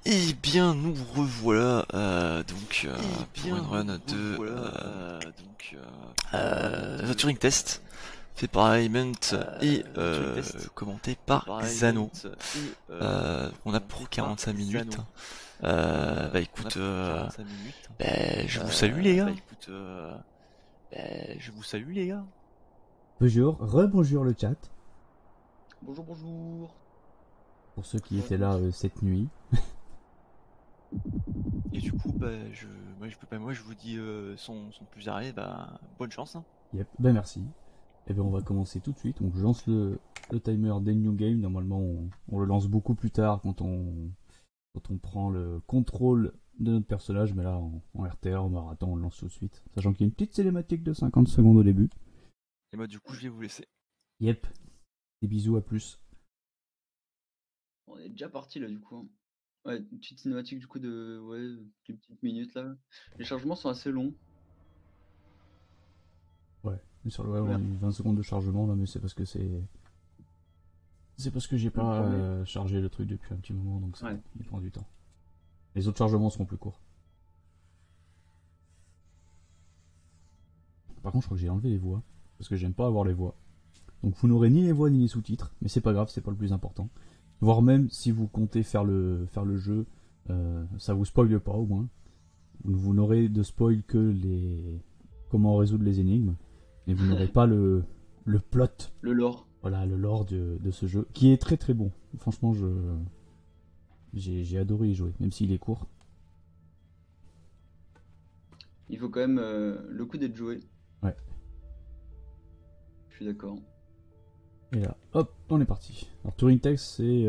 Eh bien, nous revoilà pour une run de The Turing Test, fait par Element et commenté par Xano. On a pour 45 minutes. Écoute, je vous salue les gars. Bonjour, rebonjour le chat, Bonjour, bonjour. pour ceux qui étaient là cette nuit. Et du coup, moi je vous dis sans plus arrêt, bonne chance. Hein. Yep, ben merci. Et ben on va commencer tout de suite. Donc je lance le timer des new game. Normalement on le lance beaucoup plus tard quand on prend le contrôle de notre personnage. Mais là en RTR, en marathon, on le lance tout de suite. Sachant qu'il y a une petite cinématique de 50 secondes au début. Et moi du coup je vais vous laisser. Yep, des bisous, à plus. On est déjà parti là du coup. Hein. Ouais, une petite cinématique du coup de une petite minute là. Les chargements sont assez longs. Ouais, mais sur le web on a Ouais. eu 20 secondes de chargement là, mais c'est parce que j'ai Le pas premier. chargé le truc depuis un petit moment, donc ça Ouais. il prend du temps. Les autres chargements seront plus courts. Par contre, je crois que j'ai enlevé les voix, parce que j'aime pas avoir les voix. Donc vous n'aurez ni les voix ni les sous-titres, mais c'est pas grave, c'est pas le plus important. Voire même si vous comptez faire le jeu, ça vous spoile pas au moins. Vous n'aurez de spoil que les comment résoudre les énigmes, mais vous n'aurez pas le plot, Le lore. voilà, le lore de ce jeu, qui est très très bon. Franchement, j'ai adoré y jouer, même s'il est court. Il faut quand même le coup d'être joué. Ouais. Je suis d'accord. Et là, hop, on est parti. Alors Turing Text, c'est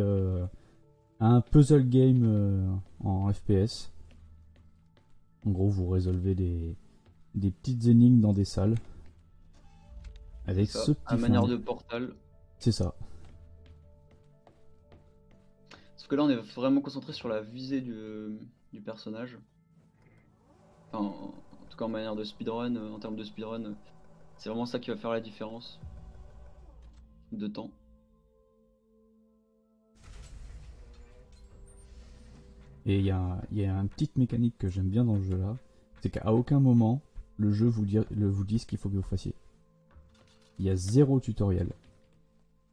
un puzzle game en FPS. En gros, vous résolvez des petites énigmes dans des salles. Avec Ça, ce à petit manière flingue. de portal. C'est ça. Sauf que là on est vraiment concentré sur la visée du personnage. Enfin, en tout cas en manière de speedrun, en termes de speedrun, c'est vraiment ça qui va faire la différence de temps. Et il y a une petite mécanique que j'aime bien dans le jeu là. C'est qu'à aucun moment, le jeu vous dit ce qu'il faut que vous fassiez. Il y a zéro tutoriel.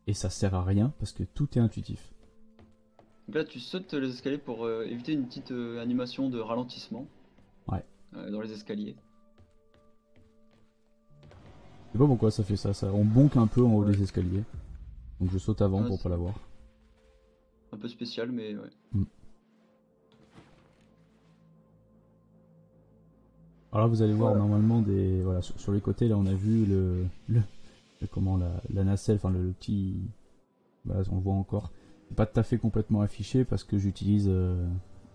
Et ça sert à rien parce que tout est intuitif. Donc là tu sautes les escaliers pour éviter une petite animation de ralentissement Ouais. dans les escaliers. Je sais pas pourquoi ça fait ça. On bonque un peu en haut Ouais. des escaliers. Donc je saute avant Ah, pour c'est pas l'avoir. un peu spécial mais ouais. Alors là, vous allez voir Voilà. normalement voilà, sur les côtés là on a vu comment la nacelle, enfin le petit, bah, on le voit encore. C'est pas tout à fait complètement affiché parce que j'utilise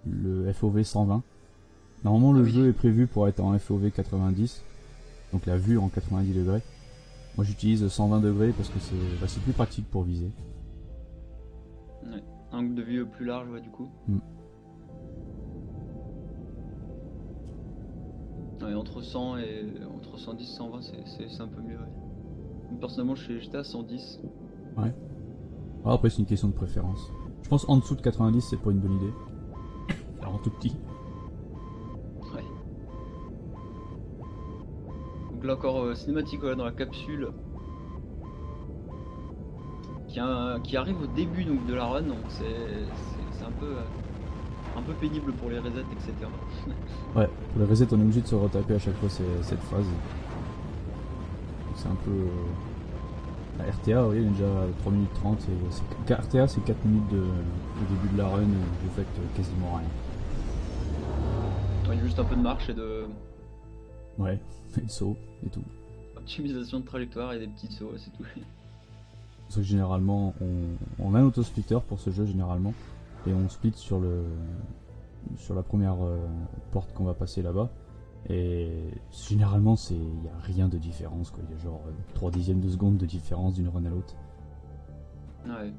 le FOV 120. Normalement Ah le oui. jeu est prévu pour être en FOV 90, donc la vue en 90 degrés. Moi j'utilise 120 degrés parce que c'est plus pratique pour viser. Ouais. Un angle de vue plus large ouais du coup. Ouais, entre 100 et entre 110 et 120 c'est un peu mieux ouais. Personnellement j'étais à 110. Ouais. Alors après c'est une question de préférence. Je pense en dessous de 90 c'est pas une bonne idée. Alors en tout petit. Ouais. Donc là encore cinématique voilà, dans la capsule qui arrive au début donc, de la run donc c'est un peu pénible pour les resets etc. Ouais, pour les resets on est obligé de se retaper à chaque fois cette phase. Donc c'est un peu... La RTA, oui, il y a déjà 3 minutes 30. RTA, c'est 4 minutes au début de la run où vous faites quasiment rien. Il y a juste un peu de marche et de Ouais, et le saut et tout. optimisation de trajectoire et des petits sauts, c'est tout. Parce que généralement, on a un auto-splitter pour ce jeu, généralement. Et on split sur la première porte qu'on va passer là-bas. Et généralement, il n'y a rien de différence, quoi. Il y a genre 3 dixièmes de seconde de différence d'une run à l'autre. Ouais.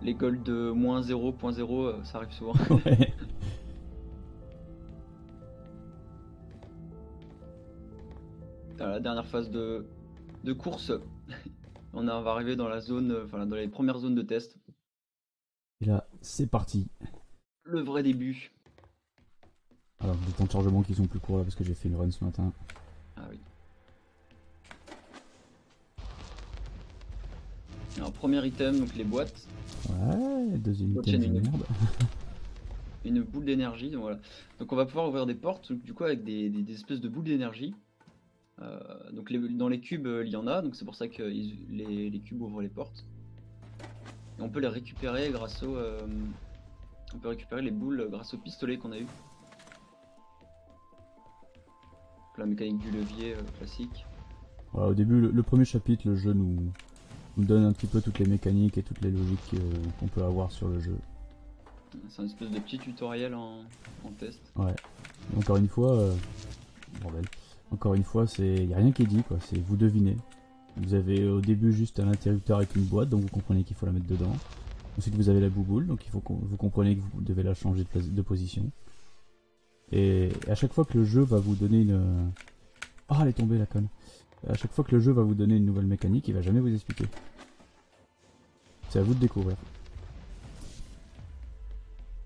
L'école de moins 0.0, ça arrive souvent. Ouais. Dans la dernière phase de course, On va arriver dans la zone, enfin dans les premières zones de test. Et là, c'est parti. Le vrai début. Alors, des temps de chargement qui sont plus courts là parce que j'ai fait une run ce matin. Ah oui. Alors, premier item, donc les boîtes. Ouais, deuxième Boîte item de chaîne, merde. une boule d'énergie, donc voilà. Donc on va pouvoir ouvrir des portes, du coup avec des espèces de boules d'énergie. Donc dans les cubes, il y en a, donc c'est pour ça que les cubes ouvrent les portes. Et on peut les récupérer grâce au... on peut récupérer les boules grâce au pistolet qu'on a eu. Donc, la mécanique du levier classique. Voilà, au début, le premier chapitre, le jeu nous donne un petit peu toutes les mécaniques et toutes les logiques qu'on peut avoir sur le jeu. C'est un espèce de petit tutoriel en test. Ouais. Et encore une fois, bordel. Encore une fois, il n'y a rien qui est dit, quoi. C'est vous devinez. Vous avez au début juste un interrupteur avec une boîte, donc vous comprenez qu'il faut la mettre dedans. Ensuite, vous avez la bouboule, donc il faut que vous comprenez que vous devez la changer de position. Et à chaque fois que le jeu va vous donner une... Ah, elle est tombée, la conne. À chaque fois que le jeu va vous donner une nouvelle mécanique, il va jamais vous expliquer. C'est à vous de découvrir.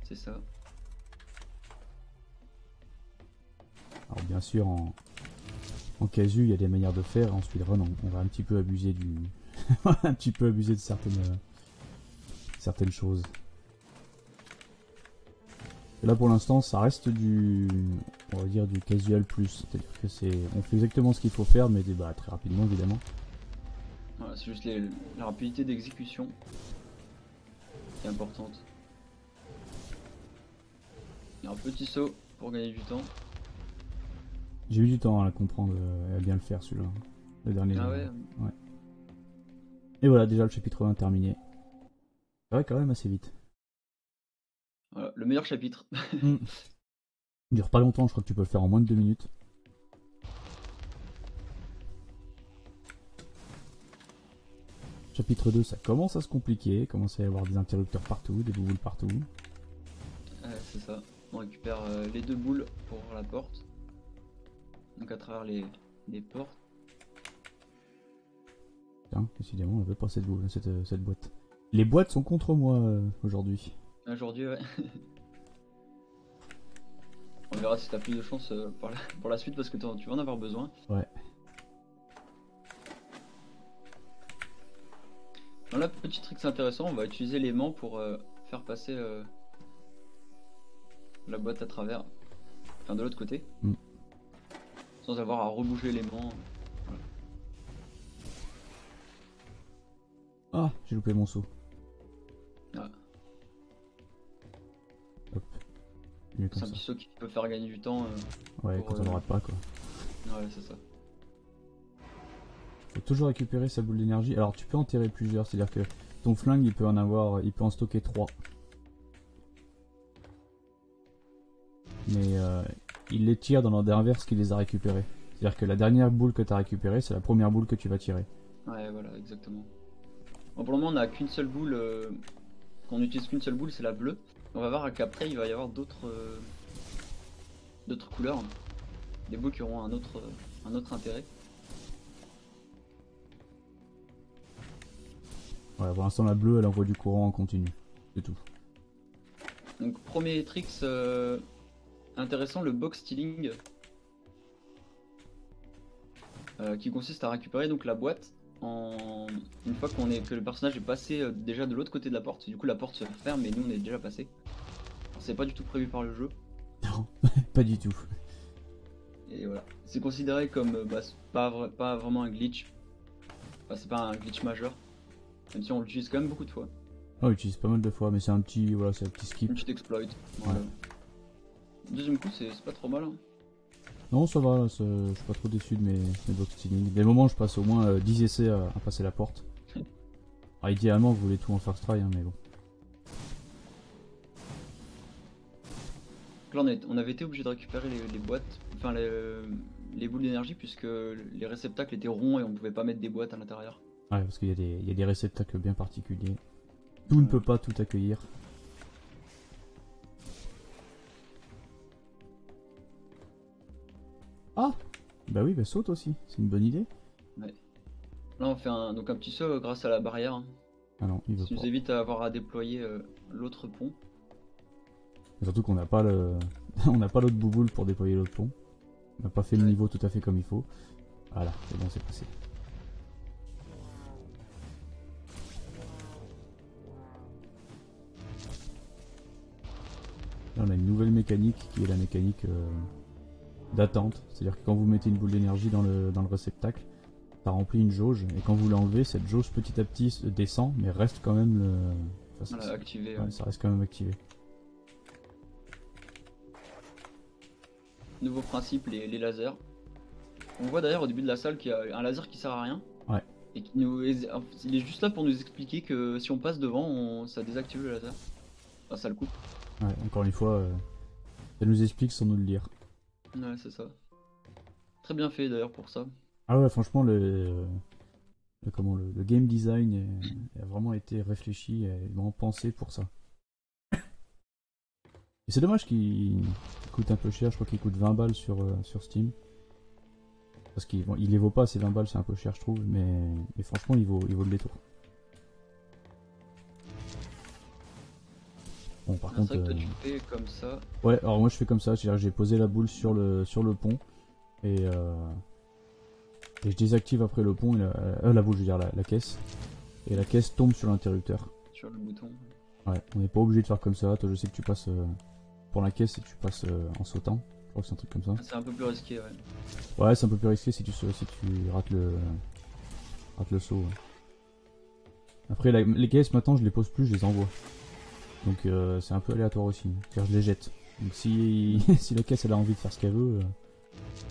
C'est ça. Alors bien sûr, en casu, il y a des manières de faire. En speedrun, on va un petit peu abuser du... un petit peu abuser de certaines choses. Et là, pour l'instant, ça reste on va dire du casual plus. C'est-à-dire que on fait exactement ce qu'il faut faire, mais bah, très rapidement, évidemment. Voilà, c'est juste la rapidité d'exécution qui est importante. Il y a un petit saut pour gagner du temps. J'ai eu du temps à la comprendre et à bien le faire, celui-là. Le dernier. Ah ouais. Ouais. Et voilà, déjà le chapitre 1 terminé. Ça va quand même assez vite. Voilà, le meilleur chapitre. Il dure pas longtemps, je crois que tu peux le faire en moins de 2 minutes. Chapitre 2, ça commence à se compliquer, commence à y avoir des interrupteurs partout, des boules partout. Ouais, c'est ça. On récupère les deux boules pour ouvrir la porte. Donc à travers les portes. Tiens, décidément, on veut pas cette boîte. Les boîtes sont contre moi aujourd'hui. Aujourd'hui, ouais. On verra si t'as plus de chance pour la suite parce que tu vas en avoir besoin. Ouais. Dans là, petit trick c'est intéressant, on va utiliser l'aimant pour faire passer la boîte à travers. Enfin de l'autre côté. Sans avoir à rebouger l'aimant. Voilà. Ah, j'ai loupé mon saut. Ah. Hop. Mieux comme C'est un ça. petit saut qui peut faire gagner du temps. Ouais, quand on ne rate pas quoi. Ouais, c'est ça. Faut toujours récupérer sa boule d'énergie. Alors tu peux en tirer plusieurs, c'est-à-dire que ton flingue il peut en stocker 3. Mais il les tire dans l'ordre inverse qu'il les a récupérés. C'est-à-dire que la dernière boule que tu as récupérée, c'est la première boule que tu vas tirer. Ouais, voilà, exactement. Bon, pour le moment, on a qu'une seule boule. Qu'on utilise qu'une seule boule, c'est la bleue. On va voir qu'après, il va y avoir d'autres couleurs. Des boules qui auront un autre intérêt. Voilà, pour l'instant la bleue elle envoie du courant en continu. C'est tout. Donc premier tricks intéressant, le box stealing. Qui consiste à récupérer donc la boîte une fois que le personnage est passé déjà de l'autre côté de la porte. Du coup la porte se ferme et nous on est déjà passé. Alors c'est pas du tout prévu par le jeu. Non, pas du tout. Et voilà. C'est considéré comme pas vraiment un glitch. Enfin, c'est pas un glitch majeur. Même si on l'utilise quand même beaucoup de fois. Ah, on l'utilise pas mal de fois, mais c'est un petit skip. Une petite exploit. Voilà. Deuxième coup, c'est pas trop mal. Hein. Non, ça va, je suis pas trop déçu de mes box stealing. Des moments, je passe au moins 10 essais à passer la porte. Alors, idéalement, vous voulez tout en first try, hein, mais bon. Donc là, on avait été obligé de récupérer les boîtes, enfin les boules d'énergie, puisque les réceptacles étaient ronds et on pouvait pas mettre des boîtes à l'intérieur. Ouais, parce qu'il y a des réceptacles bien particuliers. Tout ne peut pas tout accueillir. Ah, bah oui, bah saute aussi, c'est une bonne idée. Ouais. Là, on fait donc un petit saut grâce à la barrière, hein. Ah non, il veut Ça nous pas. évite à avoir à déployer l'autre pont. Surtout qu'on n'a pas le... on n'a pas l'autre bouboule pour déployer l'autre pont. On n'a pas fait le Ouais. niveau tout à fait comme il faut. Voilà, c'est bon, c'est passé. Là, on a une nouvelle mécanique qui est la mécanique d'attente. C'est-à-dire que quand vous mettez une boule d'énergie dans le réceptacle, ça remplit une jauge. Et quand vous l'enlevez, cette jauge petit à petit descend, mais reste quand même le... Enfin, Voilà, activé. ouais, ça reste quand même activé. Nouveau principe, les lasers. On voit d'ailleurs au début de la salle qu'il y a un laser qui sert à rien. Ouais. Et qui nous... il est juste là pour nous expliquer que si on passe devant, ça désactive le laser. Enfin, ça le coupe. Ouais, encore une fois, ça nous explique sans nous le dire. Ouais, c'est ça. Très bien fait d'ailleurs pour ça. Ah ouais, franchement, le game design a vraiment été réfléchi et vraiment pensé pour ça. Et c'est dommage qu'il coûte un peu cher, je crois qu'il coûte 20 balles sur Steam. Parce qu'il il les vaut pas, ces 20 balles, c'est un peu cher, je trouve, mais franchement, il vaut le détour. Bon, par Ah, contre. c'est vrai que toi tu fais comme ça. Ouais, alors moi je fais comme ça, c'est-à-dire que j'ai posé la boule sur le pont et je désactive après le pont, et la boule, je veux dire la caisse. Et la caisse tombe sur l'interrupteur. Sur le bouton. Ouais, on n'est pas obligé de faire comme ça. Toi, je sais que tu passes pour la caisse et tu passes en sautant. Je crois que c'est un truc comme ça. C'est un peu plus risqué, ouais. Ouais, c'est un peu plus risqué si tu rates le saut. Ouais. Après, les caisses maintenant, je les pose plus, je les envoie. Donc c'est un peu aléatoire aussi. C'est-à-dire, je les jette. Donc si, si la caisse elle a envie de faire ce qu'elle veut.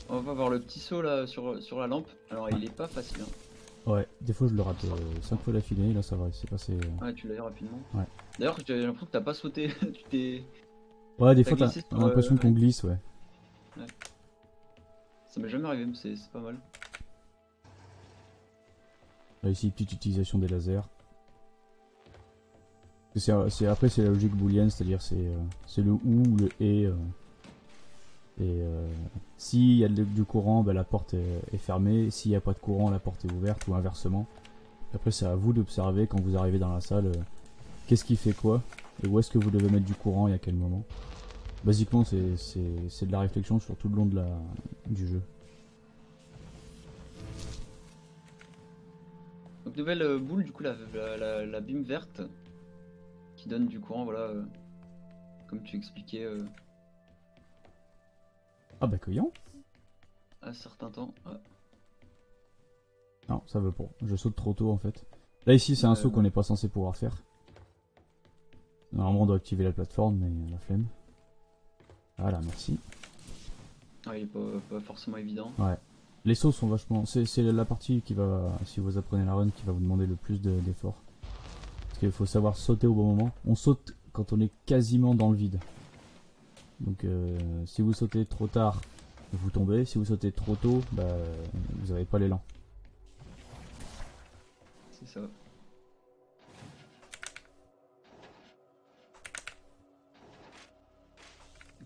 On va voir le petit saut là sur la lampe. Alors il est pas facile, hein. Ouais, des fois je le rate 5 fois d'affilée, là ça va, c'est passé. Ouais, tu l'as eu rapidement. Ouais. D'ailleurs, j'ai l'impression que t'as pas sauté. Tu t'es. Ouais, des T'as fois glissé t'as sur, l'impression qu'on ouais. glisse, ouais. Ça m'est jamais arrivé, mais c'est pas mal. Là ici, petite utilisation des lasers. Après c'est la logique booléenne, c'est-à-dire c'est le ou le et. S'il y a du courant, bah, la porte est fermée. S'il n'y a pas de courant, la porte est ouverte ou inversement. Après c'est à vous d'observer quand vous arrivez dans la salle qu'est-ce qui fait quoi et où est-ce que vous devez mettre du courant et à quel moment. Basiquement c'est de la réflexion sur tout le long du jeu. Donc nouvelle boule, du coup la bime verte qui donne du courant, voilà, comme tu expliquais Ah bah cueillant. à certains temps. Ah. Non, ça veut pas. Je saute trop tôt en fait. Là ici c'est un saut qu'on n'est pas censé pouvoir faire. Normalement on doit activer la plateforme mais la flemme. Voilà, merci. Ah, il est pas forcément évident. Ouais. Les sauts sont vachement... C'est la partie qui va, si vous apprenez la run, qui va vous demander le plus d'efforts. Parce qu'il faut savoir sauter au bon moment. On saute quand on est quasiment dans le vide. Donc si vous sautez trop tard, vous tombez. Si vous sautez trop tôt, bah, vous n'avez pas l'élan. C'est ça. Donc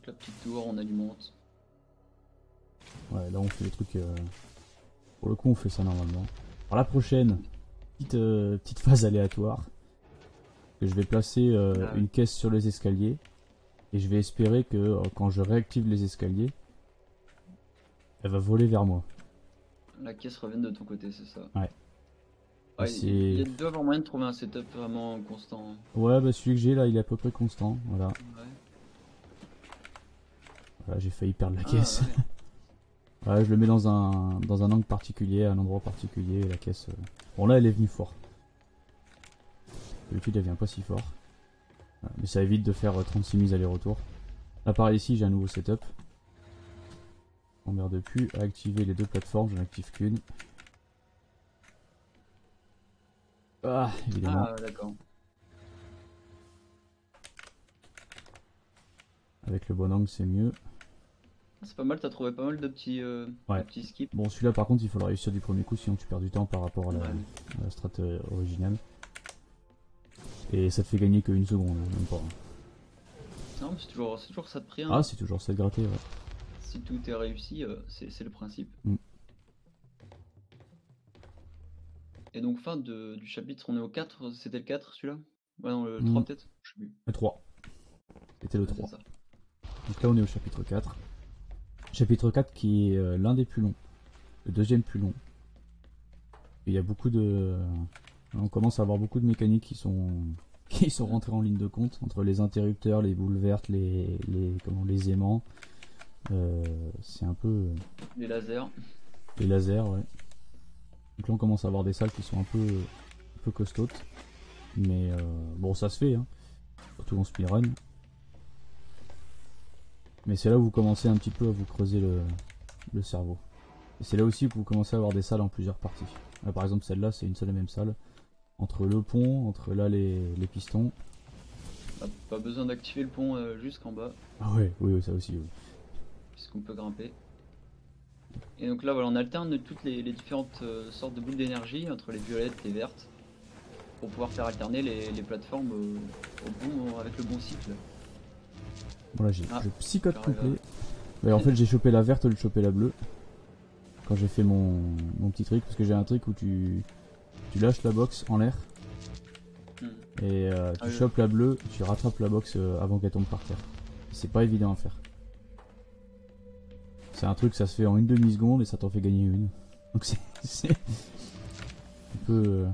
la petite tour, on alimente. Ouais, là on fait les trucs... Pour le coup on fait ça normalement. Alors la prochaine, petite phase aléatoire. Que je vais placer une caisse sur les escaliers. Et je vais espérer que quand je réactive les escaliers, elle va voler vers moi. La caisse revient de ton côté, c'est ça. Ouais. Ouais, il doit avoir moyen de trouver un setup vraiment constant. Ouais, bah celui que j'ai là, il est à peu près constant. Voilà. Ouais. Voilà, j'ai failli perdre la caisse. Ouais. Ouais, je le mets dans un angle particulier, à un endroit particulier, la caisse... Bon là, elle est venue fort. D'habitude, elle vient pas si fort. Voilà, mais ça évite de faire 36 mises aller-retour. Là, pareil, ici, j'ai un nouveau setup. On merde plus à activer les deux plateformes, j'en active qu'une. Ah, évidemment. Ah, d'accord. Avec le bon angle, c'est mieux. C'est pas mal, t'as trouvé pas mal de petits, Ouais. de petits skips. Bon, celui-là, par contre, il faut le réussir du premier coup, sinon tu perds du temps par rapport à Ouais. la strat originale. Et ça te fait gagner que 1 seconde, même pas. Non, mais c'est toujours ça de prix. Hein. Ah, c'est toujours ça de gratter, ouais. Si tout est réussi, c'est le principe. Et donc fin du chapitre, on est au 4, c'était le 4 celui-là? Ouais non, le Hmm. 3 peut-être? Je sais plus. Le 3. C'était le Ouais, c'est 3. ça. Donc là on est au chapitre 4. Chapitre 4 qui est l'un des plus longs. Le deuxième plus long. Et il y a beaucoup de... On commence à avoir beaucoup de mécaniques qui sont rentrées en ligne de compte. Entre les interrupteurs, les boules vertes, les aimants. C'est un peu... Les lasers. Les lasers, ouais. Donc là on commence à avoir des salles qui sont un peu costaudes. Mais bon, ça se fait, hein. Surtout en speedrun. Mais c'est là où vous commencez un petit peu à vous creuser le cerveau. Et c'est là aussi que vous commencez à avoir des salles en plusieurs parties. Là, par exemple, celle-là, c'est une seule et même salle. Entre le pont, entre là les pistons. Hop, pas besoin d'activer le pont jusqu'en bas, Ah ouais, oui, ça aussi, oui. puisqu'on peut grimper. Et donc là, voilà, on alterne toutes les différentes sortes de boules d'énergie entre les violettes, les vertes, pour pouvoir faire alterner les plateformes avec le bon cycle. Voilà, Ah, je psychote j'arrive complet. Ouais, en fait, j'ai chopé la verte au lieu de choper la bleue. Quand j'ai fait mon petit truc, parce que j'ai un truc où tu lâches la box en l'air. Et tu chopes la bleue, tu rattrapes la box avant qu'elle tombe par terre. C'est pas évident à faire. C'est un truc, ça se fait en une demi-seconde et ça t'en fait gagner une. Donc c'est un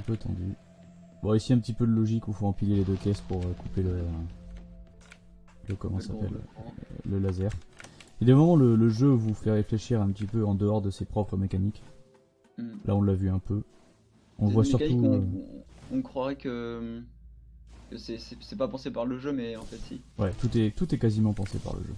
peu tendu. Bon, ici un petit peu de logique où il faut empiler les deux caisses pour couper le comment ça s'appelle, le laser. Et des moments le jeu vous fait réfléchir un petit peu en dehors de ses propres mécaniques. Là on l'a vu un peu. On voit surtout. On croirait que c'est pas pensé par le jeu, mais en fait si. Ouais, tout est quasiment pensé par le jeu.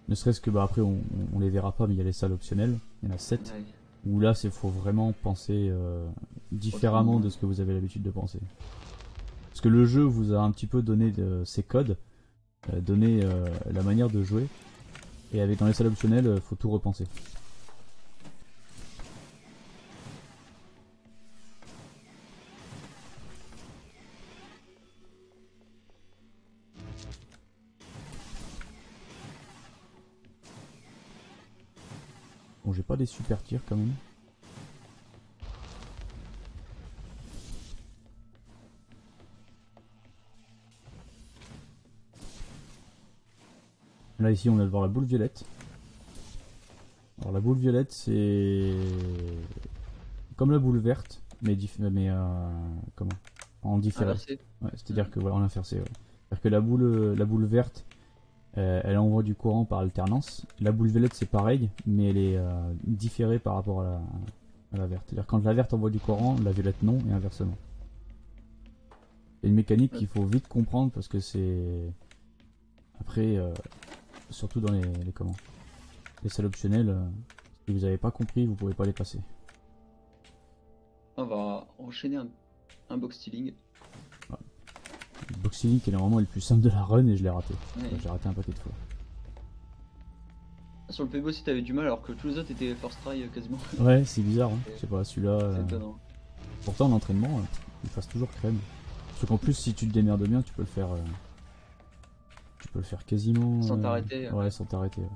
Ne serait-ce que après on les verra pas, mais il y a les salles optionnelles, il y en a 7. Ouais. Où là il faut vraiment penser différemment de ce que vous avez l'habitude de penser. Parce que le jeu vous a un petit peu donné ses codes, donné la manière de jouer, et avec dans les salles optionnelles faut tout repenser. Bon, j'ai pas des super tirs quand même. Là ici on vient de voir la boule violette. Alors la boule violette c'est comme la boule verte, mais comment, en différé. Ouais, c'est-à-dire que voilà, en inversé. Ouais. C'est-à-dire que la boule verte, elle envoie du courant par alternance. La boule violette c'est pareil, mais elle est différée par rapport à la verte. C'est-à-dire quand la verte envoie du courant, la violette non, et inversement. C'est une mécanique qu'il faut vite comprendre parce que c'est après surtout dans les salles optionnelles, si vous n'avez pas compris, vous pouvez pas les passer. On va enchaîner un box stealing. Ouais. Le box stealing qui est normalement le plus simple de la run et je l'ai raté. Ouais. J'ai raté un paquet de fois. Sur le PB aussi t'avais du mal alors que tous les autres étaient first try quasiment. Ouais, c'est bizarre, hein. Je sais pas, celui-là. C'est étonnant. Pourtant en entraînement, il passe toujours crème. Parce qu'en plus si tu te démerdes bien, tu peux le faire. Tu peux le faire quasiment. Sans t'arrêter. Ouais, sans t'arrêter. Ouais.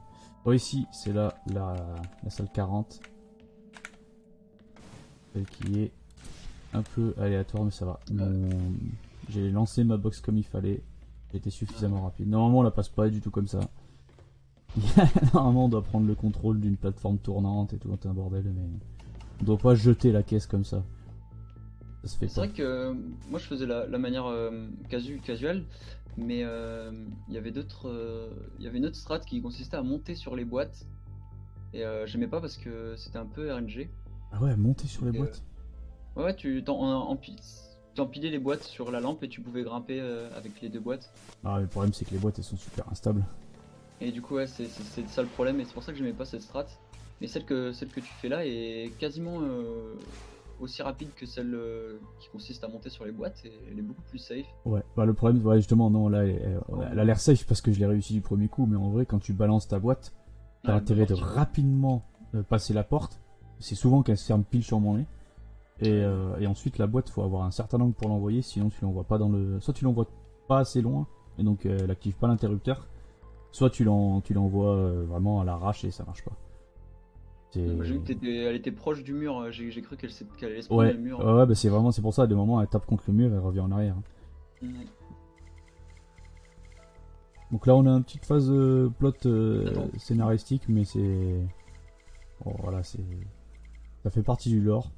Bon, ici, c'est là la salle 40. Celle qui est un peu aléatoire, mais ça va. J'ai lancé ma box comme il fallait. J'ai été suffisamment rapide. Normalement, on la passe pas du tout comme ça. Normalement, on doit prendre le contrôle d'une plateforme tournante et tout, c'est un bordel, mais on doit pas jeter la caisse comme ça. Ça se fait pas. C'est vrai que moi je faisais la manière casual, mais il y avait une autre strat qui consistait à monter sur les boîtes et j'aimais pas parce que c'était un peu RNG. Ah ouais, monter sur les boîtes. Ouais, tu empilais les boîtes sur la lampe et tu pouvais grimper avec les deux boîtes. Ah, mais le problème c'est que les boîtes elles sont super instables. Et du coup ouais, c'est ça le problème et c'est pour ça que j'aimais pas cette strat. Mais celle que tu fais là est quasiment aussi rapide que celle qui consiste à monter sur les boîtes et elle est beaucoup plus safe. Ouais, bah le problème, ouais, justement, non, là, elle a l'air safe parce que je l'ai réussi du premier coup, mais en vrai, quand tu balances ta boîte, t'as intérêt de rapidement passer la porte. C'est souvent qu'elle se ferme pile sur mon nez. Et ensuite, la boîte, faut avoir un certain angle pour l'envoyer, sinon tu l'envoies pas dans le. Soit tu l'envoies pas assez loin, et donc elle active pas l'interrupteur, soit tu l'envoies vraiment à l'arrache et ça marche pas. J'ai vu qu'elle était proche du mur, j'ai cru qu'elle allait se prendre Ouais, le mur. ouais, bah c'est pour ça, de moment elle tape contre le mur et elle revient en arrière. Donc là on a une petite phase plot scénaristique, mais c'est... Bon, voilà, ça fait partie du lore.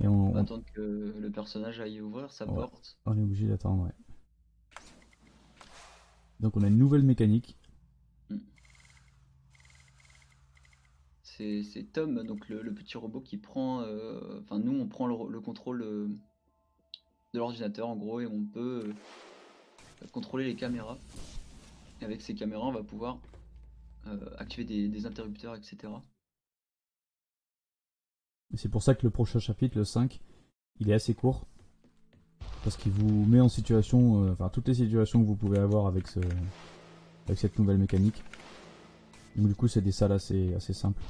Et on va attendre que le personnage aille ouvrir sa porte. On est obligé d'attendre, ouais. Donc on a une nouvelle mécanique. C'est Tom, donc le petit robot qui prend... Enfin nous on prend le contrôle de l'ordinateur en gros et on peut contrôler les caméras. Et avec ces caméras on va pouvoir activer des interrupteurs, etc. C'est pour ça que le prochain chapitre, le 5, il est assez court. Parce qu'il vous met en situation, enfin toutes les situations que vous pouvez avoir avec cette nouvelle mécanique. Donc du coup c'est des salles assez simples.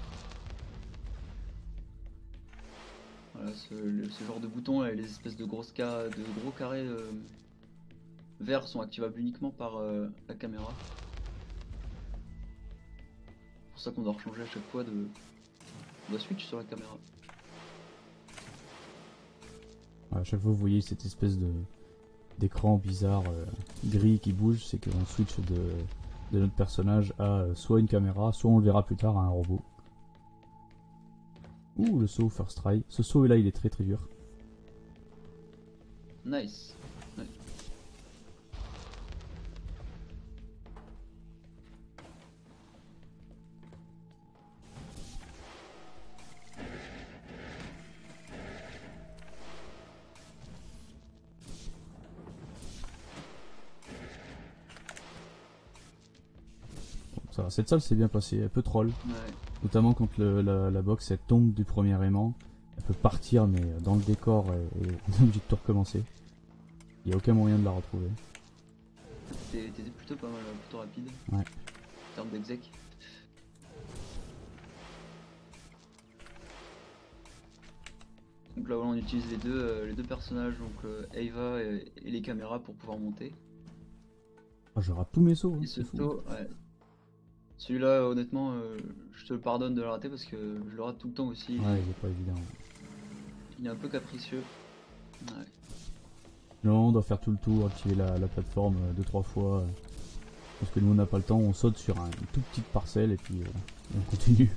Voilà, ce genre de boutons et les espèces de gros carrés verts sont activables uniquement par la caméra. C'est pour ça qu'on doit rechanger à chaque fois de switch sur la caméra. À chaque fois vous voyez cette espèce d'écran bizarre gris qui bouge, c'est qu'on switch de notre personnage à soit une caméra, soit on le verra plus tard à un robot. Ouh, le saut first try. Ce saut là il est très très dur. Nice. Ouais. Ça va, cette salle s'est bien passée, elle peut troll. Ouais. Notamment quand la box elle tombe du premier aimant, elle peut partir mais dans le décor et on est obligé de tout recommencer. Il n'y a aucun moyen de la retrouver. T'étais plutôt pas mal, plutôt rapide. Ouais. En termes d'exec. Donc là on utilise les deux personnages, donc Ava et les caméras pour pouvoir monter. Ah, je rate tous mes sauts, hein, Et ce c'est fou. saut, ouais. Celui-là honnêtement je te le pardonne de le rater parce que je le rate tout le temps aussi. Ouais, il est pas évident. Il est un peu capricieux. Ouais. Non, on doit faire tout le tour, activer la plateforme 2-3 fois. Parce que nous on n'a pas le temps, on saute sur une toute petite parcelle et puis on continue.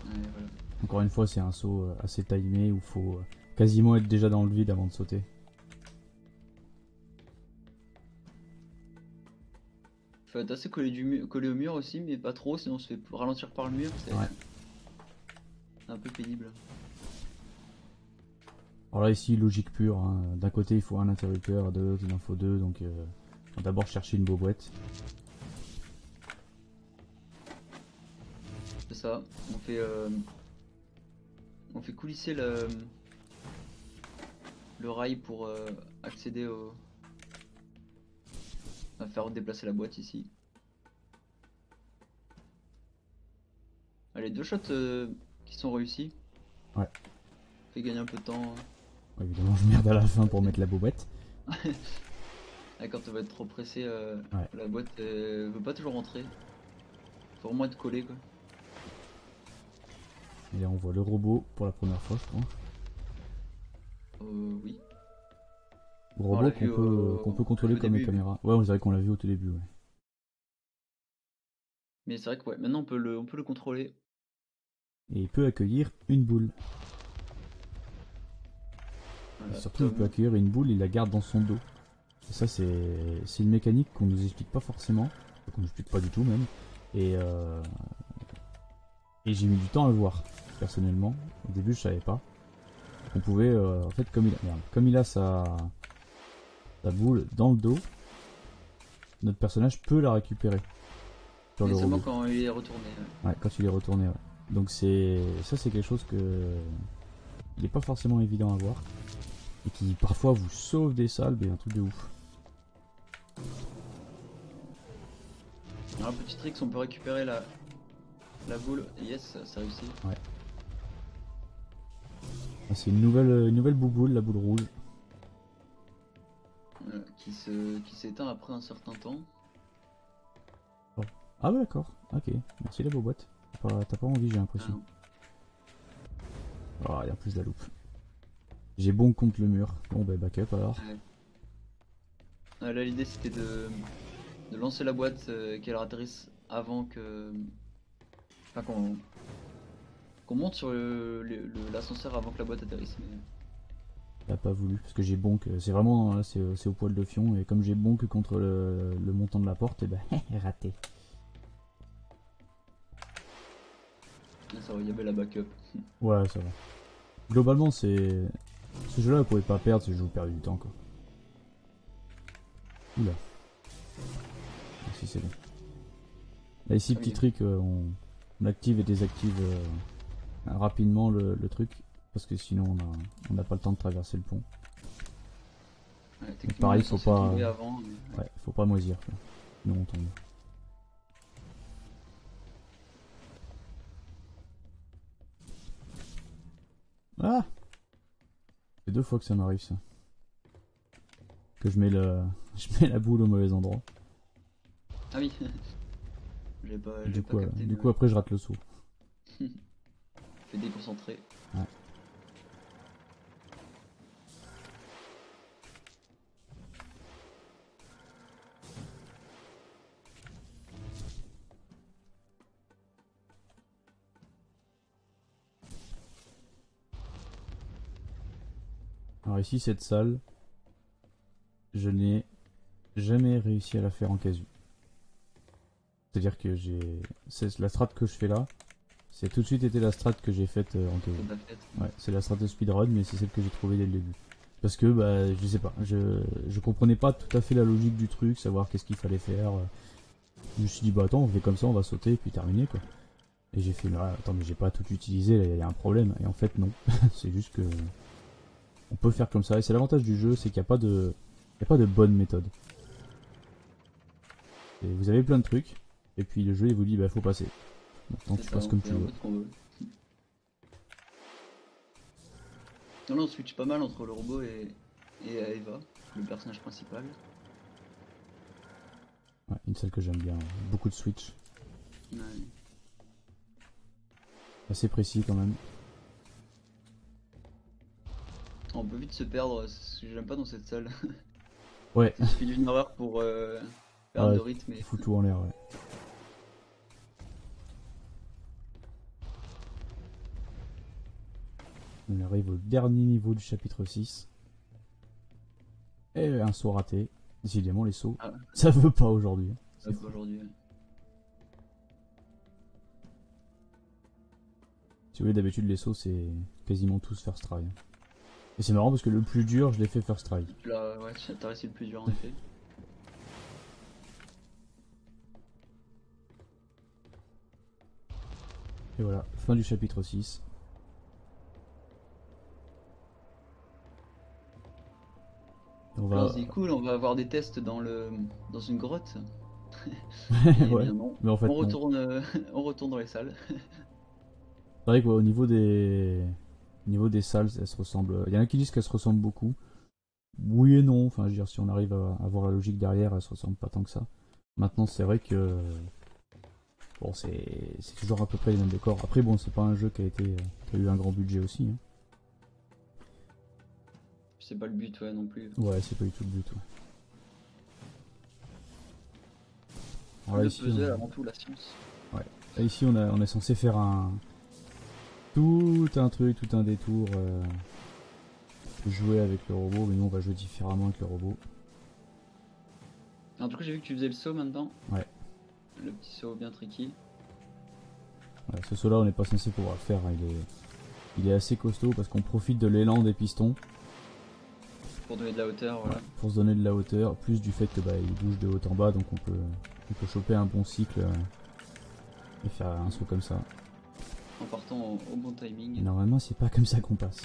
Ouais, voilà. Encore une fois, c'est un saut assez timé où il faut quasiment être déjà dans le vide avant de sauter. Faut être assez collé au mur aussi, mais pas trop, sinon on se fait ralentir par le mur. C'est un peu pénible. Alors là ici, logique pure, hein. D'un côté il faut un interrupteur, de l'autre il en faut deux, donc on va d'abord chercher une bobouette. C'est ça, on fait coulisser le rail pour accéder au... On va faire déplacer la boîte ici. Allez, 2 shots qui sont réussis. Ouais. Fait gagner un peu de temps. Ouais, évidemment je merde à la fin pour mettre la bobouette. Ah, quand on va être trop pressé, Ouais. la boîte veut pas toujours rentrer. Faut vraiment être collé quoi. Et là on voit le robot pour la première fois je crois. Oui. Le robot qu'on peut contrôler comme une caméra. Ouais, on dirait qu'on l'a vu au tout début. Ouais. Mais c'est vrai que ouais, maintenant on peut le contrôler. Et il peut accueillir une boule. Voilà, Et surtout il peut accueillir une boule, il la garde dans son dos. Et ça c'est une mécanique qu'on nous explique pas forcément. Qu'on nous explique pas du tout même. Et j'ai mis du temps à le voir, personnellement. Au début je savais pas. On pouvait, en fait comme il a sa boule dans le dos, notre personnage peut la récupérer. Sur mais le seulement robot. quand il est retourné. Ouais, quand il est retourné, ouais. Donc ça c'est quelque chose que il est pas forcément évident à voir. Et qui parfois vous sauve des salles, mais un truc de ouf. Alors, petit trick, on peut récupérer la boule. Yes, ça réussit. Ouais. C'est une nouvelle bouboule, la boule rouge. Qui qui s'éteint après un certain temps. Oh. Ah ouais d'accord, ok, merci la boîte. T'as pas envie j'ai l'impression. Ah et en plus je la loupe. J'ai bon contre le mur, bon bah backup alors. Ouais. Là l'idée c'était de lancer la boîte qu'elle atterrisse avant que... Enfin qu'on monte sur l'ascenseur avant que la boîte atterrisse. Mais... T'as pas voulu, parce que j'ai bonk, c'est vraiment, là c'est au poil de fion, et comme j'ai bonk contre le montant de la porte, et ben raté. Ça va, il y avait la backup. Ouais ça va. Globalement c'est... Ce jeu là vous pouvez pas perdre si je vous perds du temps quoi. Oula. Si c'est bon. Là ici petit trick, on active et désactive rapidement le truc, parce que sinon on n'a pas le temps de traverser le pont. Ouais, pareil faut pas... Avant, mais... Ouais, faut pas moisir quoi. Sinon on tombe. Ah, c'est 2 fois que ça m'arrive ça. Que je mets la boule au mauvais endroit. Ah oui. Du coup après je rate le saut. Fais déconcentrer. Ouais. Alors ici cette salle, je n'ai jamais réussi à la faire en casu. C'est-à-dire que la strat que je fais là, c'est tout de suite été la strat que j'ai faite en casu. Ouais, c'est la strat de speedrun, mais c'est celle que j'ai trouvée dès le début. Parce que bah je sais pas, je comprenais pas tout à fait la logique du truc, savoir qu'est-ce qu'il fallait faire. Je me suis dit bah attends on fait comme ça, on va sauter et puis terminer quoi. Et j'ai fait ah, attends mais j'ai pas tout utilisé, là il y a un problème. Et en fait non, c'est juste que on peut faire comme ça. Et c'est l'avantage du jeu, c'est qu'il n'y a pas de bonne méthode. Et vous avez plein de trucs, et puis le jeu il vous dit bah faut passer. Maintenant tu passes comme tu veux. Non, là on switch pas mal entre le robot et Eva, le personnage principal. Ouais, une celle que j'aime bien, beaucoup de switch. Ouais. Assez précis quand même. On peut vite se perdre, c'est ce que j'aime pas dans cette salle. Ouais. Il suffit d'une erreur pour perdre de rythme. Et... fout tout en l'air, ouais. On arrive au dernier niveau du chapitre 6. Et un saut raté. Décidément les sauts, ça veut pas aujourd'hui. Ça veut pas aujourd'hui. Si vous voulez, d'habitude les sauts c'est quasiment tous first try. Et c'est marrant parce que le plus dur je l'ai fait first try. Là, ouais, t'as réussi le plus dur en effet. Et voilà, fin du chapitre 6. C'est cool, on va avoir des tests dans une grotte. Ouais, mais en fait, on retourne dans les salles. C'est vrai qu'au niveau des salles, elles se ressemblent. Il y en a qui disent qu'elles se ressemblent beaucoup. Oui et non, enfin je veux dire, si on arrive à voir la logique derrière, elles se ressemblent pas tant que ça. Maintenant c'est vrai que bon c'est toujours à peu près les mêmes décors. Après bon c'est pas un jeu qui a eu un grand budget aussi. Hein. C'est pas le but ouais non plus. Ouais c'est pas du tout le but. Ouais. Alors, le puzzle avant tout la science. Ouais. Là, ici on est censé faire tout un détour. Jouer avec le robot, mais nous on va jouer différemment avec le robot. En tout cas j'ai vu que tu faisais le saut maintenant. Ouais. Le petit saut bien tricky. Ouais, ce saut là on n'est pas censé pouvoir le faire, hein. Il est assez costaud parce qu'on profite de l'élan des pistons. Pour donner de la hauteur, voilà. Ouais, pour se donner de la hauteur, plus du fait que il bouge de haut en bas, donc on peut choper un bon cycle et faire un saut comme ça. En partant au bon timing. Et normalement c'est pas comme ça qu'on passe.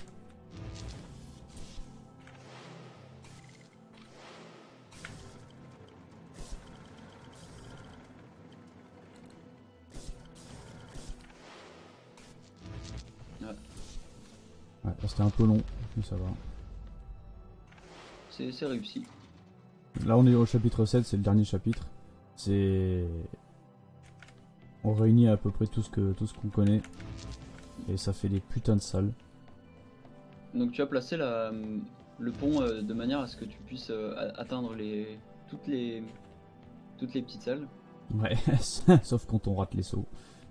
Ouais, c'était un peu long, mais ça va. C'est réussi. Là on est au chapitre 7, c'est le dernier chapitre. C'est... On réunit à peu près tout ce qu'on connaît. Et ça fait des putains de salles. Donc tu as placé le pont de manière à ce que tu puisses atteindre toutes les petites salles. Ouais, sauf quand on rate les sauts.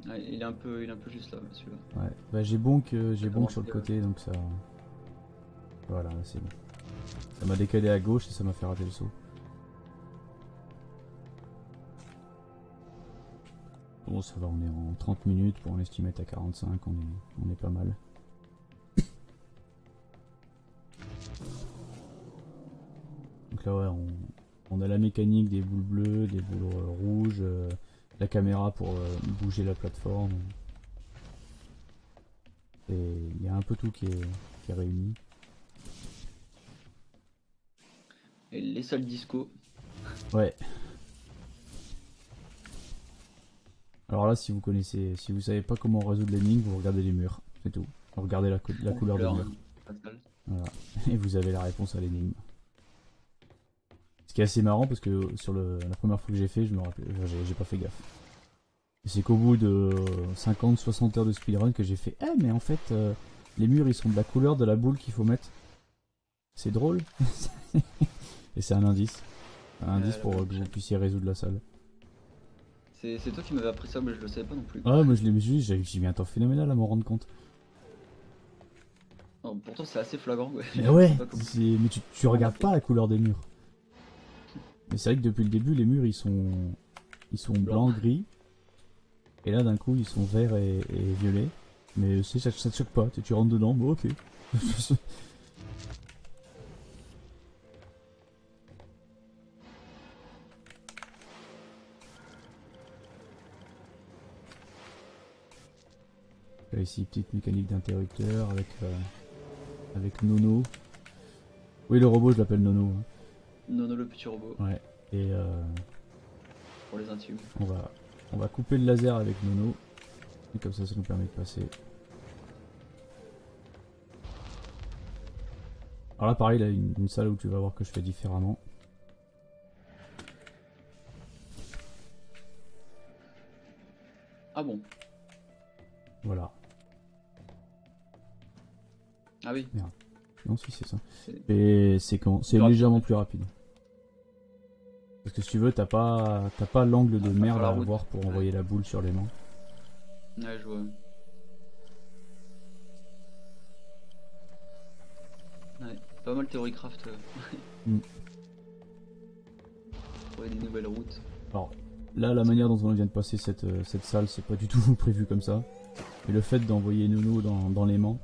Ouais, il est un peu juste là, celui-là. Ouais, bah j'ai bonk commencé, sur le côté, donc ça... Voilà, là, c'est bon. Ça m'a décalé à gauche et ça m'a fait rater le saut. Bon, ça va, on est en 30 minutes pour un estimate à 45, on est pas mal. Donc là, ouais, on a la mécanique des boules bleues, des boules rouges, la caméra pour bouger la plateforme. Et il y a un peu tout qui est réuni. Et les salles disco. Ouais. Alors là, si vous savez pas comment résoudre l'énigme, vous regardez les murs, c'est tout. Vous regardez la couleur des murs. Voilà. Et vous avez la réponse à l'énigme. Ce qui est assez marrant parce que sur la première fois que j'ai fait, je me rappelle, j'ai pas fait gaffe. Et c'est qu'au bout de 50-60 heures de speedrun que j'ai fait, mais en fait, les murs ils sont de la couleur de la boule qu'il faut mettre. C'est drôle. Et c'est un indice. Un indice pour que vous puissiez résoudre la salle. C'est toi qui m'avais appris ça, mais je le savais pas non plus. Ah, moi je l'ai mis, j'ai mis un temps phénoménal à m'en rendre compte. Non, pourtant c'est assez flagrant. Ouais. Mais ouais, mais tu regardes pas la couleur des murs. Mais c'est vrai que depuis le début, les murs ils sont blanc, gris. Et là d'un coup ils sont verts et violets. Mais ça te choque pas, tu rentres dedans, bon ok. Là, ici, petite mécanique d'interrupteur avec Nono. Oui, le robot, je l'appelle Nono. Hein. Nono, le petit robot. Ouais. Et pour les intimes. On va couper le laser avec Nono. Et comme ça nous permet de passer. Alors là, pareil, là, une salle où tu vas voir que je fais différemment. Ah bon? Voilà. Ah oui. Merde. Non, si, c'est ça. Et c'est légèrement plus rapide. Parce que si tu veux, t'as pas l'angle de merde à avoir pour envoyer la boule sur l'aimant. Ouais, je vois. Ouais, pas mal Theorycraft. Trouver des nouvelles routes. Alors, là, la manière dont on vient de passer cette salle, c'est pas du tout prévu comme ça. Et le fait d'envoyer Nono dans l'aimant,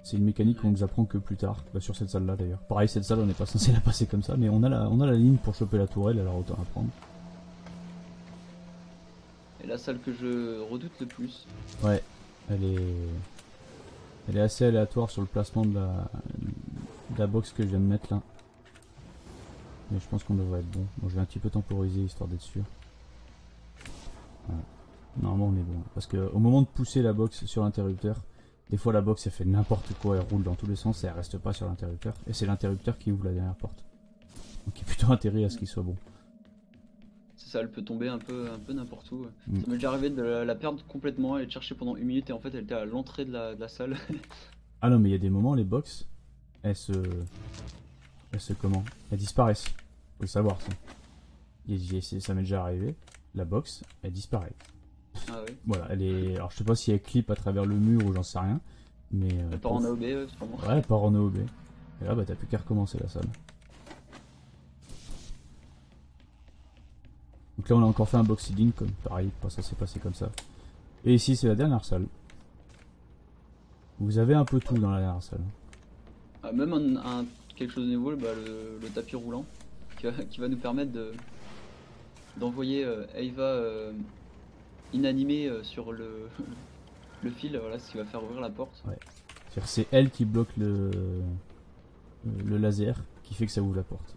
c'est une mécanique qu'on nous apprend que plus tard, bah, sur cette salle là d'ailleurs. Pareil, cette salle on n'est pas censé la passer comme ça, mais on a la ligne pour choper la tourelle, alors autant la prendre. Et la salle que je redoute le plus. Ouais, elle est assez aléatoire sur le placement de la box que je viens de mettre là. Mais je pense qu'on devrait être bon. Bon, je vais un petit peu temporiser histoire d'être sûr. Voilà. Normalement on est bon. Parce que au moment de pousser la box sur l'interrupteur, des fois la box elle fait n'importe quoi, elle roule dans tous les sens et elle reste pas sur l'interrupteur. Et c'est l'interrupteur qui ouvre la dernière porte. Donc il est plutôt intérêt à ce qu'il soit bon. C'est ça, elle peut tomber un peu n'importe où. Mm. Ça m'est déjà arrivé de la perdre complètement, aller chercher pendant 1 minute et en fait elle était à l'entrée de la salle. Ah non mais il y a des moments les box, elles disparaissent. Faut le savoir ça. Ça m'est déjà arrivé. La box, elle disparaît. Ah oui. Voilà, elle est. Alors je sais pas si elle clip à travers le mur ou j'en sais rien. Mais. Elle part en AOB, sûrement. Ouais, elle part en AOB. Et là, bah t'as plus qu'à recommencer la salle. Donc là, on a encore fait un box seeding, comme pareil, ça s'est passé comme ça. Et ici, c'est la dernière salle. Vous avez un peu tout dans la dernière salle. Ah, même quelque chose de nouveau, bah, le tapis roulant, qui va nous permettre d'envoyer Eva inanimée sur le fil, voilà, ce qui va faire ouvrir la porte. Ouais. C'est elle qui bloque le laser qui fait que ça ouvre la porte.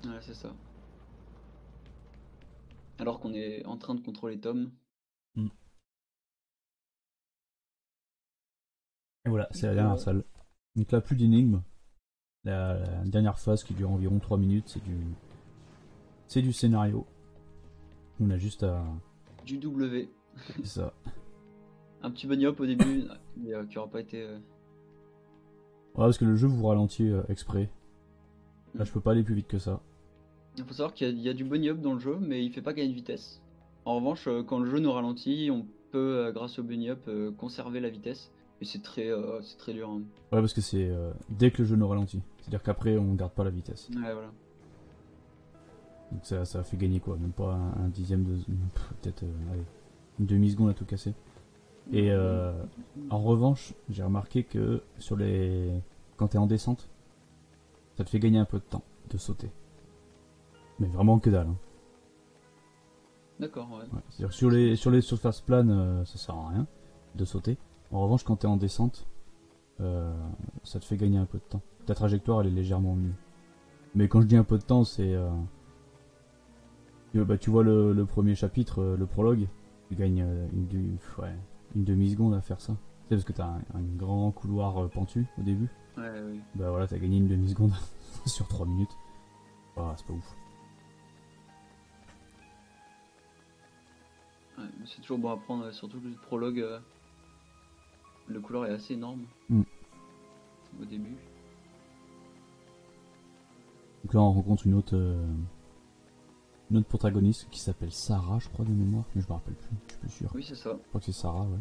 Ouais, c'est ça. Alors qu'on est en train de contrôler Tom. Mm. Et voilà, c'est la dernière salle. Donc là, plus d'énigmes. La dernière phase qui dure environ 3 minutes, c'est du scénario. On a juste à... Du W. C'est ça. Un petit bunny hop au début, mais qui aura pas été. Ouais, parce que le jeu vous ralentit exprès. Là, je peux pas aller plus vite que ça. Il faut savoir qu'il y a du bunny hop dans le jeu, mais il fait pas gagner de vitesse. En revanche, quand le jeu nous ralentit, on peut, grâce au bunny up, conserver la vitesse. Et c'est très dur, hein. Ouais, parce que c'est dès que le jeu nous ralentit. C'est-à-dire qu'après, on garde pas la vitesse. Ouais, voilà. Donc ça fait gagner quoi, même pas un dixième de... Peut-être allez, une demi-seconde à tout casser. Et en revanche, j'ai remarqué que quand t'es en descente, ça te fait gagner un peu de temps de sauter. Mais vraiment que dalle. Hein. D'accord, ouais. Ouais, c'est-à-dire que sur les surfaces planes, ça sert à rien de sauter. En revanche, quand t'es en descente, ça te fait gagner un peu de temps. Ta trajectoire, elle est légèrement mieux. Mais quand je dis un peu de temps, c'est... bah, tu vois le premier chapitre, le prologue, tu gagnes une demi-seconde à faire ça. C'est parce que t'as un grand couloir pentu au début. Ouais, ouais. Bah voilà, t'as gagné une demi-seconde sur 3 minutes. Ah, c'est pas ouf. Ouais, mais c'est toujours bon à prendre, surtout le prologue. Le couloir est assez énorme au début. Donc là, on rencontre une autre protagoniste qui s'appelle Sarah, je crois, de mémoire. Mais je me rappelle plus, je suis plus sûr. Oui, c'est ça. Je crois que c'est Sarah, ouais.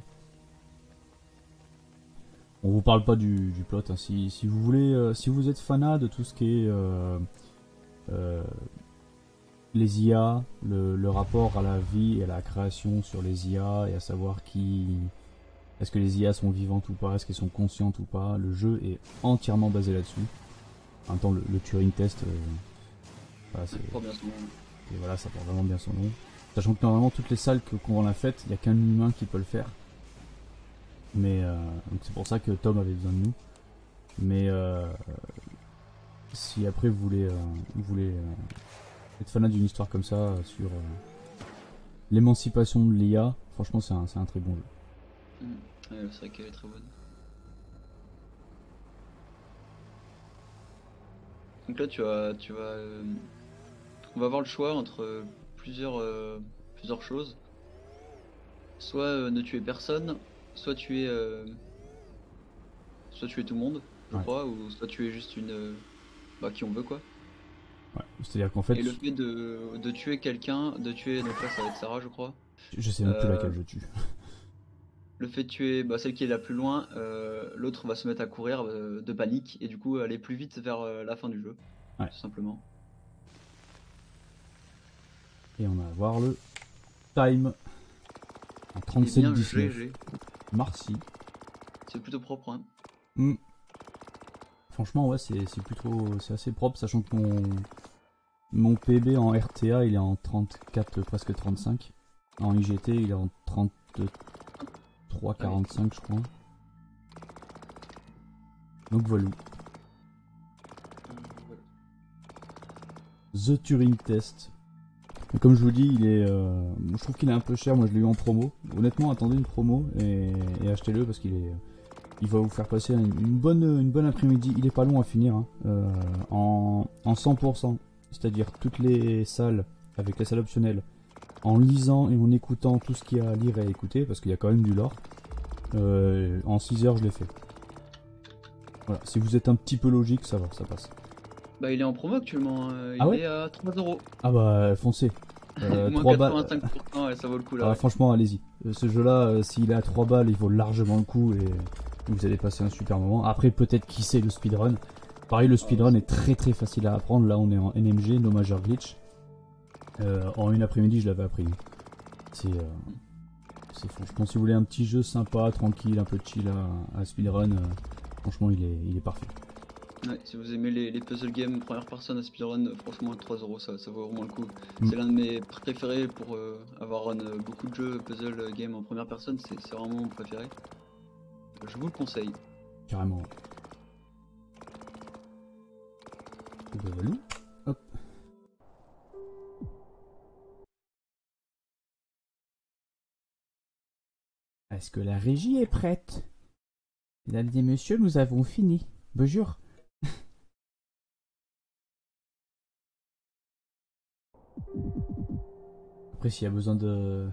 On vous parle pas du plot. Hein. Si vous voulez, si vous êtes fanat de tout ce qui est les IA, le rapport à la vie et à la création sur les IA et à savoir est-ce que les IA sont vivantes ou pas, est-ce qu'elles sont conscientes ou pas, le jeu est entièrement basé là-dessus. En même temps, le Turing test, voilà, et voilà, ça porte vraiment bien son nom. Sachant que normalement, toutes les salles qu'on a faites, il n'y a qu'un humain qui peut le faire. Mais donc c'est pour ça que Tom avait besoin de nous. Mais si après vous voulez être fanat d'une histoire comme ça sur l'émancipation de l'IA, franchement c'est un très bon jeu. Ouais, c'est vrai qu'elle est très bonne. Donc là on va avoir le choix entre plusieurs choses. Soit ne tuer personne, soit tuer tout le monde, je crois, ou soit tuer juste qui on veut quoi. Ouais, c'est-à-dire qu'en fait... Et le fait de tuer quelqu'un, donc là ça va être Sarah je crois. Je sais même plus laquelle je tue. Le fait de tuer celle qui est la plus loin, l'autre va se mettre à courir de panique et du coup aller plus vite vers la fin du jeu, tout simplement. Et on va voir le time en 37-19. Merci. C'est plutôt propre, hein. Franchement, ouais, c'est assez propre, sachant que mon PB en RTA il est en 34, presque 35. En IGT il est en 33-45, je crois. Donc voilà. The Turing Test. Et comme je vous dis, je trouve qu'il est un peu cher. Moi, je l'ai eu en promo. Honnêtement, attendez une promo et achetez-le parce il va vous faire passer une bonne après-midi. Il est pas long à finir, hein. En 100%, c'est-à-dire toutes les salles avec les salles optionnelles, en lisant et en écoutant tout ce qu'il y a à lire et à écouter, parce qu'il y a quand même du lore. En 6 heures, je l'ai fait. Voilà, si vous êtes un petit peu logique, ça va, ça passe. Bah, il est en promo actuellement, il est à 3€. Ah bah, foncez. Moins 85%, ouais, ça vaut le coup là. Ah, ouais. Franchement, allez-y. Ce jeu-là, s'il est à 3 balles, il vaut largement le coup et vous allez passer un super moment. Après, peut-être qui sait le speedrun. Pareil, le speedrun est très très facile à apprendre. Là, on est en NMG, No Major Glitch. En une après-midi, je l'avais appris. C'est franchement, si vous voulez un petit jeu sympa, tranquille, un peu chill à speedrun, franchement, il est parfait. Ouais, si vous aimez les puzzle games première personne à speedrun, franchement 3€, ça vaut vraiment le coup. C'est l'un de mes préférés pour avoir run beaucoup de jeux puzzle game en première personne, c'est vraiment mon préféré. Je vous le conseille. Carrément. Voilà. Hop. Est-ce que la régie est prête? Mesdames et messieurs, nous avons fini. Bonjour. Après, s'il y a besoin de...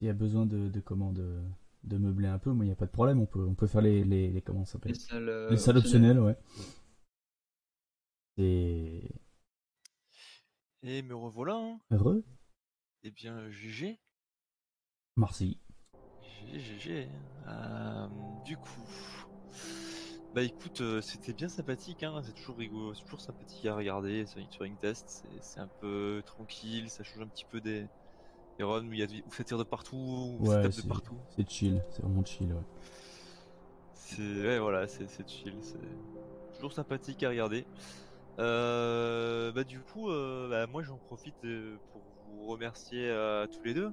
Il y a besoin de comment de meubler un peu, moi il n'y a pas de problème, on peut faire les comment ça Les s'appelle? salles Les salles optionnelles. optionnelles, ouais. Et Et me revoilà, hein. heureux, Eh bien, GG. merci. GG. Du coup, bah écoute, c'était bien sympathique, hein. C'est toujours rigolo, c'est toujours sympathique à regarder sur une Turing Test. C'est un peu tranquille, ça change un petit peu des runs où ça tire de partout, où ça Ouais, tape de partout. c'est chill, c'est vraiment chill, ouais. Ouais, voilà, c'est chill, c'est toujours sympathique à regarder. Bah du coup, bah, moi j'en profite pour vous remercier tous les deux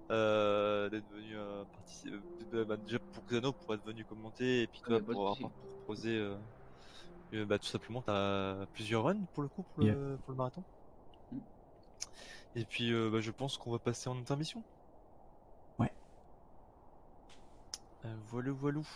d'être venus participer. Bah, déjà pour Xano pour être venu commenter et puis Il n'y toi a pas de pour souci. proposer bah, tout simplement t'as plusieurs runs pour le coup Yeah. pour le marathon. Mm. Et puis bah, je pense qu'on va passer en intermission. Ouais. Voilou voilou.